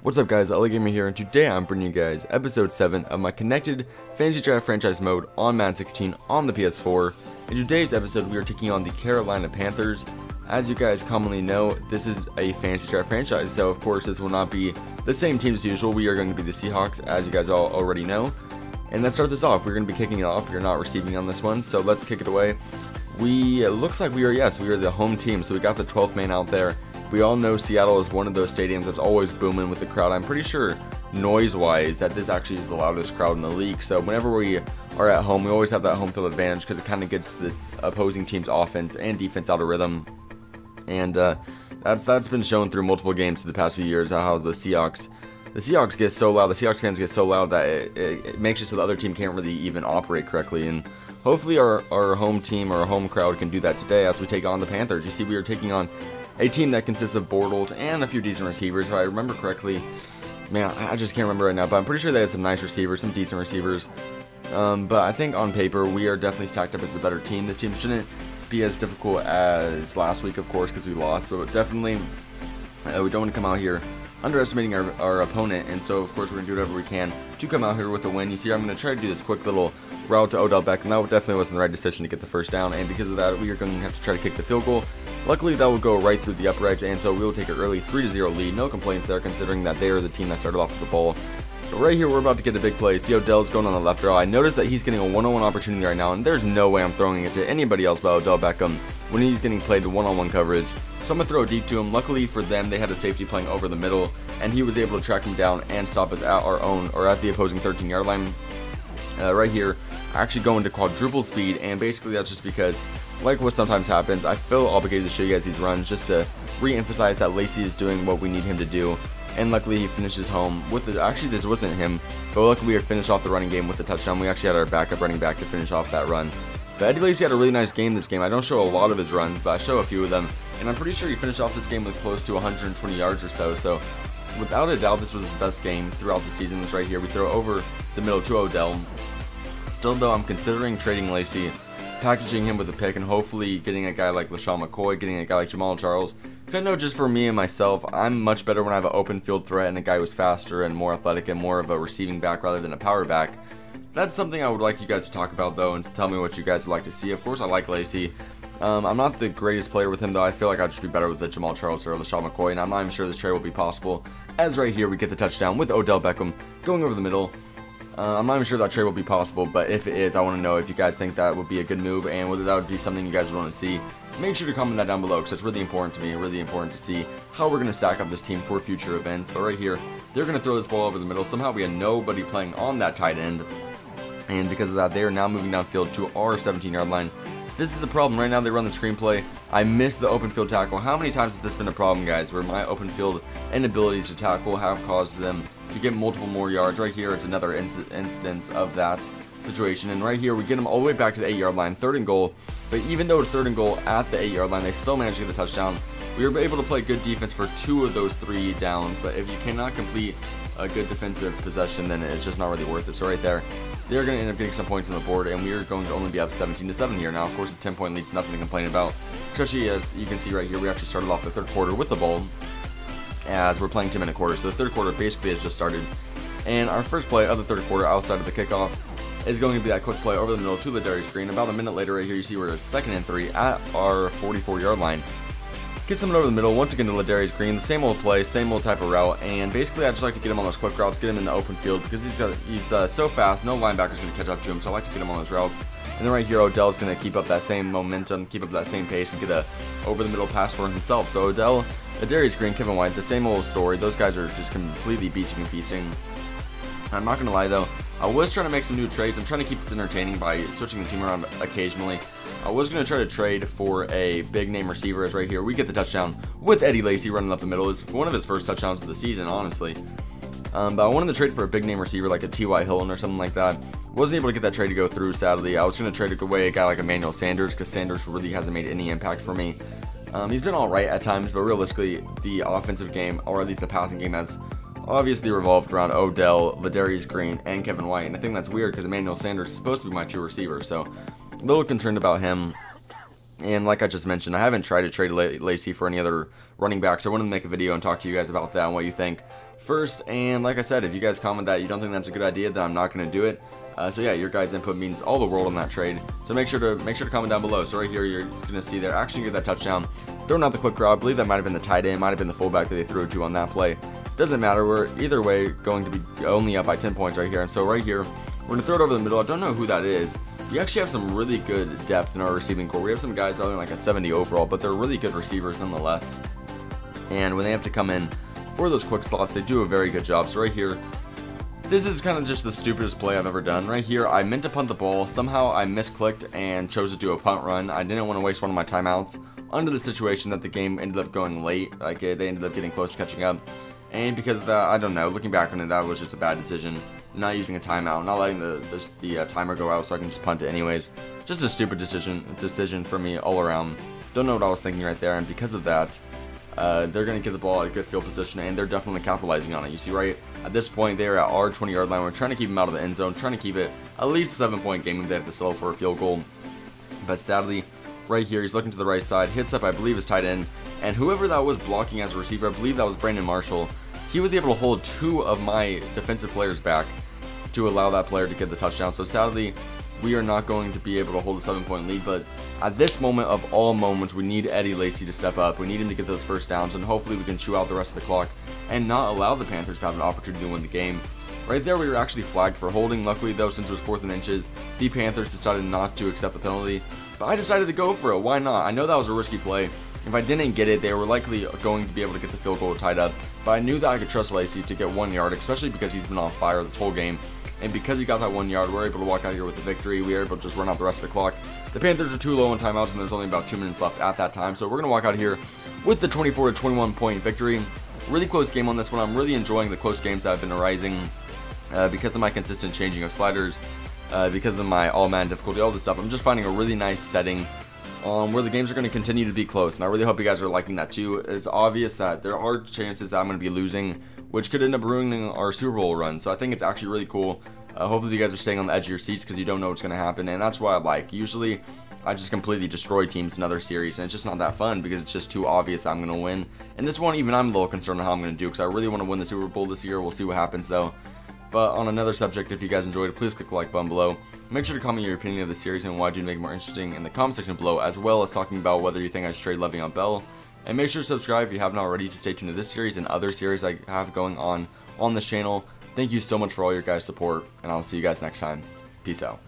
What's up guys, LA Gamer here, and today I'm bringing you guys episode 7 of my connected fantasy draft franchise mode on Madden 16 on the PS4. In today's episode we are taking on the Carolina Panthers. As you guys commonly know, this is a fantasy draft franchise, so of course this will not be the same team as usual. We are going to be the Seahawks, as you guys all already know. And let's start this off. We're going to be kicking it off. We're not receiving on this one, so let's kick it away. It looks like we are the home team, so we got the 12th man out there. We all know Seattle is one of those stadiums that's always booming with the crowd. I'm pretty sure noise-wise that this actually is the loudest crowd in the league. So whenever we are at home, we always have that home field advantage because it kind of gets the opposing team's offense and defense out of rhythm. And that's been shown through multiple games for the past few years, how the Seahawks get so loud, the Seahawks fans get so loud that it makes it so the other team can't really even operate correctly. And hopefully our home team or our home crowd can do that today as we take on the Panthers. You see, we are taking on a team that consists of Bortles and a few decent receivers. If I remember correctly, man, I just can't remember right now, but I'm pretty sure they had some nice receivers, some decent receivers. But I think on paper, we are definitely stacked up as the better team. This team shouldn't be as difficult as last week, of course, because we lost, but definitely we don't want to come out here underestimating our opponent, and so of course we're going to do whatever we can to come out here with a win. You see, I'm going to try to do this quick little route to Odell Beckham. That definitely wasn't the right decision to get the first down, and because of that, we are going to have to try to kick the field goal. Luckily, that will go right through the upper edge, and so we will take an early 3-0 lead. No complaints there, considering that they are the team that started off with the ball. But right here, we're about to get a big play. See, Odell's going on the left row. I noticed that he's getting a one-on-one opportunity right now, and there's no way I'm throwing it to anybody else but Odell Beckham when he's getting played the one-on-one coverage. So I'm going to throw it deep to him. Luckily for them, they had a safety playing over the middle, and he was able to track him down and stop us at at the opposing 13-yard line. Right here, actually going to quadruple speed, and basically that's just because, like what sometimes happens, I feel obligated to show you guys these runs just to re-emphasize that Lacy is doing what we need him to do. And luckily he finishes home with the, actually this wasn't him, but luckily we finished off the running game with the touchdown. We actually had our backup running back to finish off that run. But Eddie Lacy had a really nice game this game. I don't show a lot of his runs, but I show a few of them, and I'm pretty sure he finished off this game with close to 120 yards or so. So without a doubt, this was his best game throughout the season. Was right here. We throw over the middle to Odell. Still though, I'm considering trading Lacy, packaging him with a pick, and hopefully getting a guy like LaShawn McCoy, getting a guy like Jamal Charles. Because I know just for me and myself, I'm much better when I have an open field threat and a guy who's faster and more athletic and more of a receiving back rather than a power back. That's something I would like you guys to talk about though, and to tell me what you guys would like to see. Of course, I like Lacy. I'm not the greatest player with him though. I feel like I'd just be better with the Jamal Charles or LaShawn McCoy, and I'm not even sure this trade will be possible. As right here, we get the touchdown with Odell Beckham going over the middle. I'm not even sure that trade will be possible, but if it is, I want to know if you guys think that would be a good move and whether that would be something you guys would want to see. Make sure to comment that down below because it's really important to me, really important to see how we're going to stack up this team for future events. But right here, they're going to throw this ball over the middle. Somehow we had nobody playing on that tight end, and because of that, they are now moving downfield to our 17-yard line. This is a problem. Right now they run the screenplay. I missed the open field tackle. How many times has this been a problem, guys, where my open field inabilities to tackle have caused them to get multiple more yards? Right here, it's another instance of that situation. And right here, we get them all the way back to the 8-yard line, 3rd and goal. But even though it's 3rd and goal at the 8-yard line, they still managed to get the touchdown. We were able to play good defense for 2 of those 3 downs, but if you cannot complete a good defensive possession, then it's just not really worth it. So right there, they're going to end up getting some points on the board, and we are going to only be up 17-7 here. Now, of course, a 10-point lead's nothing to complain about, especially as you can see right here, we actually started off the 3rd quarter with the ball, as we're playing 2-minute quarters. So the 3rd quarter basically has just started, and our first play of the 3rd quarter outside of the kickoff is going to be that quick play over the middle to Ladarius Green. About a minute later right here, you see we're 2nd and 3 at our 44-yard line. Get someone over the middle, once again to Ladarius Green, the same old play, same old type of route, and basically I just like to get him on those quick routes, get him in the open field, because he's so fast, no linebacker's going to catch up to him, so I like to get him on those routes. And then right here, Odell's going to keep up that same momentum, keep up that same pace, and get a over-the-middle pass for himself. So Odell, Ladarius Green, Kevin White, the same old story. Those guys are just completely beasting and feasting. I'm not going to lie though, I was trying to make some new trades. I'm trying to keep this entertaining by switching the team around occasionally. I was going to try to trade for a big name receiver, as right here we get the touchdown with Eddie Lacy running up the middle. It's one of his first touchdowns of the season, honestly. But I wanted to trade for a big name receiver like a T.Y. Hilton or something like that. Wasn't able to get that trade to go through, sadly. I was going to trade away a guy like Emmanuel Sanders because Sanders really hasn't made any impact for me. He's been alright at times, but realistically, the offensive game, or at least the passing game, has obviously revolved around Odell, Ladarius Green, and Kevin White. And I think that's weird because Emmanuel Sanders is supposed to be my 2 receiver, so a little concerned about him. And like I just mentioned, I haven't tried to trade Lacy for any other running backs. So I wanted to make a video and talk to you guys about that and what you think first. And like I said, if you guys comment that you don't think that's a good idea, then I'm not going to do it. So yeah, your guys' input means all the world on that trade. So make sure to comment down below. So right here, you're going to see they're actually get that touchdown, throwing out the quick route. I believe that might have been the tight end, might have been the fullback that they threw it to on that play. Doesn't matter. We're either way going to be only up by 10 points right here. And so right here, we're going to throw it over the middle. I don't know who that is. We actually have some really good depth in our receiving core. We have some guys that are like a 70 overall, but they're really good receivers nonetheless. And when they have to come in for those quick slots, they do a very good job. So right here, this is kind of just the stupidest play I've ever done. Right here, I meant to punt the ball. Somehow I misclicked and chose to do a punt run. I didn't want to waste one of my timeouts under the situation that the game ended up going late. Like they ended up getting close to catching up. And because of that, I don't know, looking back on it, that was just a bad decision. Not using a timeout, not letting the timer go out so I can just punt it anyways. Just a stupid decision for me all around. Don't know what I was thinking right there, and because of that, they're going to get the ball at a good field position, and they're definitely capitalizing on it. You see right at this point, they're at our 20-yard line. We're trying to keep them out of the end zone, trying to keep it at least a 7-point game if they have to settle for a field goal. But sadly, right here, he's looking to the right side, hits up, I believe, his tight end, and whoever that was blocking as a receiver, I believe that was Brandon Marshall. He was able to hold 2 of my defensive players back to allow that player to get the touchdown. So sadly, we are not going to be able to hold a 7-point lead, but at this moment of all moments, we need Eddie Lacy to step up. We need him to get those first downs, and hopefully we can chew out the rest of the clock and not allow the Panthers to have an opportunity to win the game. Right there, we were actually flagged for holding. Luckily, though, since it was 4th and inches, the Panthers decided not to accept the penalty, but I decided to go for it. Why not? I know that was a risky play. If I didn't get it, they were likely going to be able to get the field goal tied up, but I knew that I could trust Lacy to get 1 yard, especially because he's been on fire this whole game. And because he got that 1 yard, we're able to walk out here with the victory. We were able to just run out the rest of the clock. The Panthers are too low on timeouts, and there's only about 2 minutes left at that time. So we're going to walk out here with the 24-21 point victory. Really close game on this one. I'm really enjoying the close games that have been arising because of my consistent changing of sliders, because of my all-man difficulty, all this stuff. I'm just finding a really nice setting where the games are going to continue to be close, and I really hope you guys are liking that too. It's obvious that there are chances that I'm going to be losing, which could end up ruining our Super Bowl run. So I think it's actually really cool. Hopefully you guys are staying on the edge of your seats because you don't know what's going to happen, and that's what I like. Usually I just completely destroy teams in other series, and it's just not that fun because it's just too obvious that I'm going to win. And this one, even I'm a little concerned on how I'm going to do because I really want to win the Super Bowl this year. We'll see what happens though. But on another subject, if you guys enjoyed it, please click the like button below. Make sure to comment your opinion of the series and why do you make it more interesting in the comment section below, as well as talking about whether you think I should trade Le'Veon Bell. And make sure to subscribe if you haven't already to stay tuned to this series and other series I have going on this channel. Thank you so much for all your guys' support, and I'll see you guys next time. Peace out.